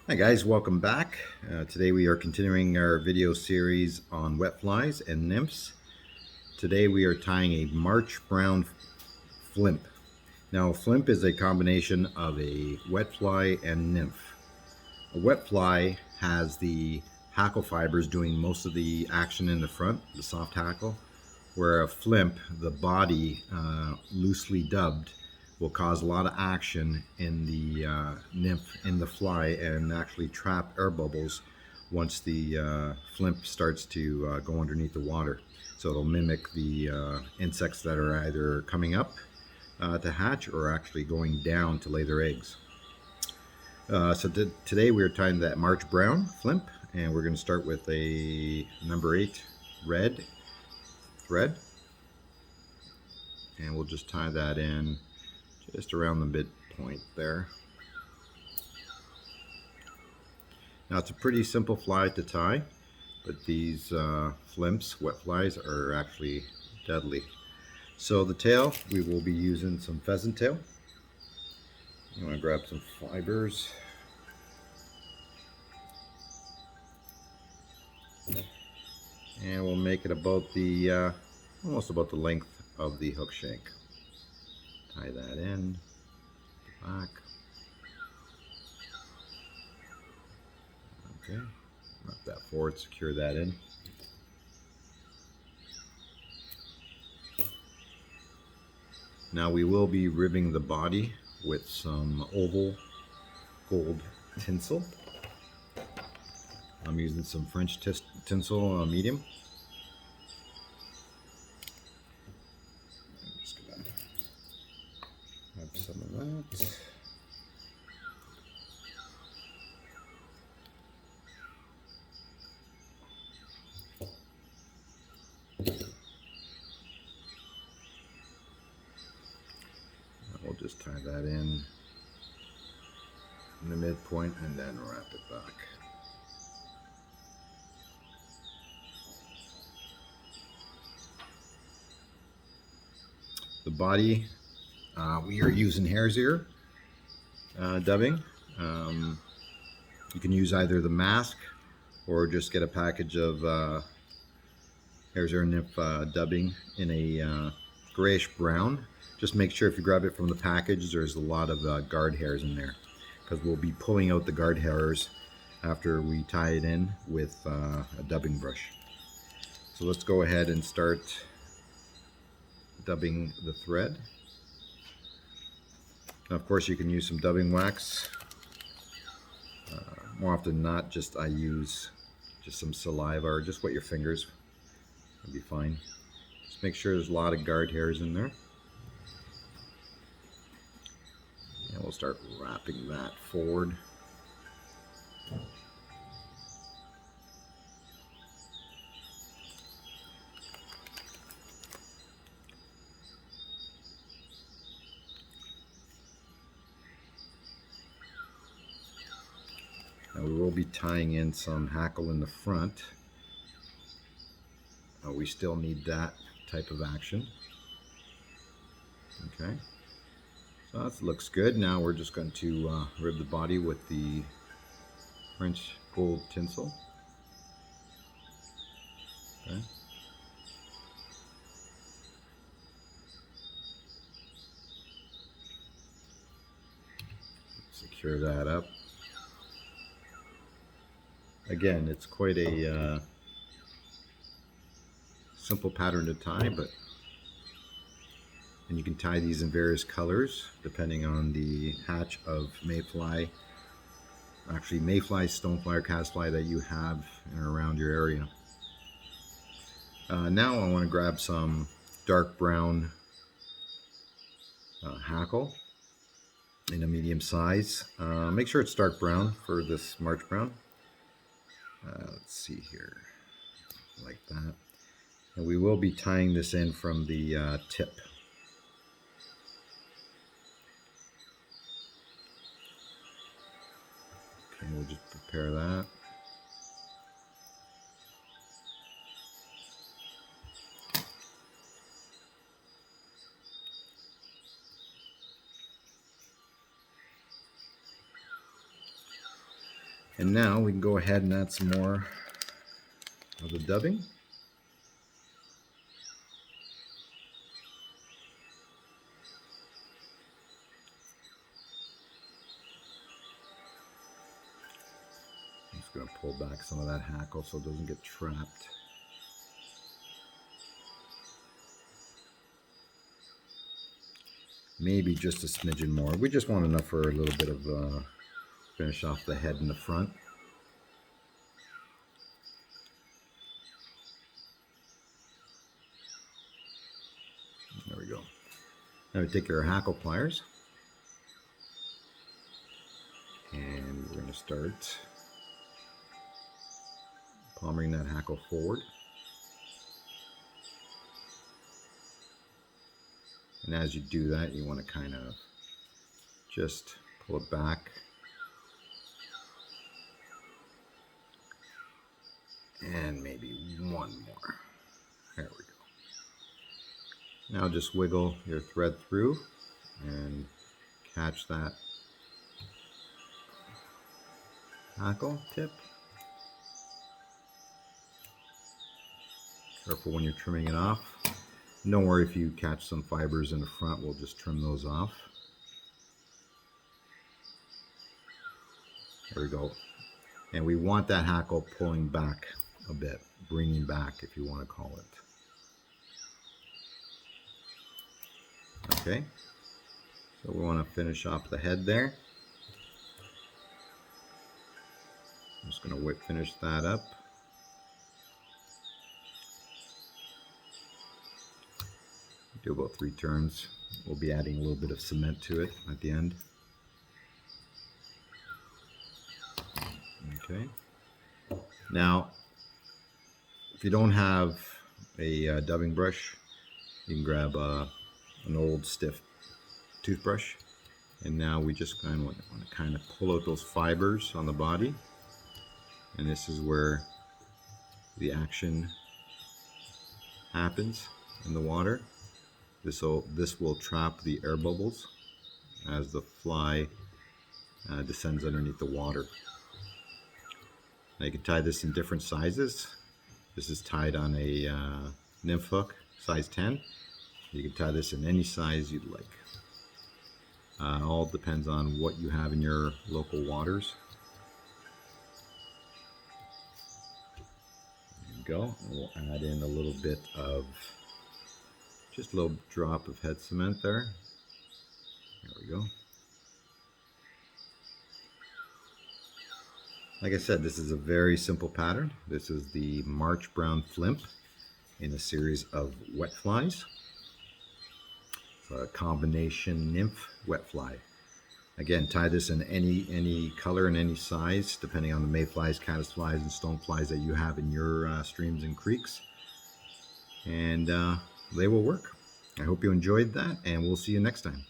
Hi guys, welcome back. Today we are continuing our video series on wet flies and nymphs. Today we are tying a March brown Flymph. Now Flymph is a combination of a wet fly and nymph. A wet fly has the hackle fibers doing most of the action in the front, the soft hackle, where a Flymph, the body loosely dubbed, will cause a lot of action in the nymph, in the fly, and actually trap air bubbles once the Flymph starts to go underneath the water. So it'll mimic the insects that are either coming up to hatch or actually going down to lay their eggs. Today we're tying that March brown Flymph, and we're going to start with a number 8 red thread, and we'll just tie that in just around the midpoint there. Now it's a pretty simple fly to tie, but these Flymphs, wet flies, are actually deadly. So the tail, we will be using some pheasant tail. I'm going to grab some fibers. And we'll make it about the, almost about the length of the hook shank. Tie that in, back. Okay, wrap that forward, secure that in. Now we will be ribbing the body with some oval gold tinsel. I'm using some French tinsel medium. I'm just gonna have some of that. We'll just tie that in the midpoint and then wrap it back. The body, we are using hare's ear dubbing. You can use either the mask or just get a package of hare's ear nymph dubbing in a grayish brown. Just make sure if you grab it from the package, there's a lot of guard hairs in there, because we'll be pulling out the guard hairs after we tie it in with a dubbing brush. So let's go ahead and start dubbing the thread. Now, of course, you can use some dubbing wax. More often than not, I use just some saliva or just wet your fingers. It'll be fine. Just make sure there's a lot of guard hairs in there. And we'll start wrapping that forward. Now we will be tying in some hackle in the front. We still need that type of action. Okay, so that looks good. Now we're just going to rib the body with the French gold tinsel. Okay. Secure that up. Again, it's quite a simple pattern to tie, and you can tie these in various colors depending on the hatch of mayfly, actually mayfly, stonefly, or caddisfly that you have in or around your area. Now I want to grab some dark brown hackle in a medium size. Make sure it's dark brown for this March brown. Let's see here, like that. And we will be tying this in from the tip. Okay, we'll just prepare that. And now we can go ahead and add some more of the dubbing. I'm just going to pull back some of that hackle so it doesn't get trapped. Maybe just a smidgen more. We just want enough for a little bit of finish off the head and the front. There we go. Now we take your hackle pliers and we're going to start palming that hackle forward. And as you do that, you want to kind of just pull it back and maybe one more. There we go. Now just wiggle your thread through and catch that hackle tip. Careful when you're trimming it off. Don't worry if you catch some fibers in the front, we'll just trim those off. There we go. And we want that hackle pulling back a bit, bringing back if you want to call it. Okay, so we want to finish off the head there. I'm just going to finish that up. Do about 3 turns. We'll be adding a little bit of cement to it at the end. Okay. Now, if you don't have a dubbing brush, you can grab an old stiff toothbrush. And now we just kind of want to kind of pull out those fibers on the body. And this is where the action happens in the water. This will trap the air bubbles as the fly descends underneath the water. Now you can tie this in different sizes. This is tied on a nymph hook, size 10. You can tie this in any size you'd like. All depends on what you have in your local waters. There you go. And we'll add in a little bit of, just a little drop of head cement there. There we go. Like I said, this is a very simple pattern. This is the March Brown Flymph in a series of wet flies. It's a combination nymph wet fly. Again, tie this in any color and any size, depending on the mayflies, caddisflies, and stoneflies that you have in your streams and creeks. And they will work. I hope you enjoyed that, and we'll see you next time.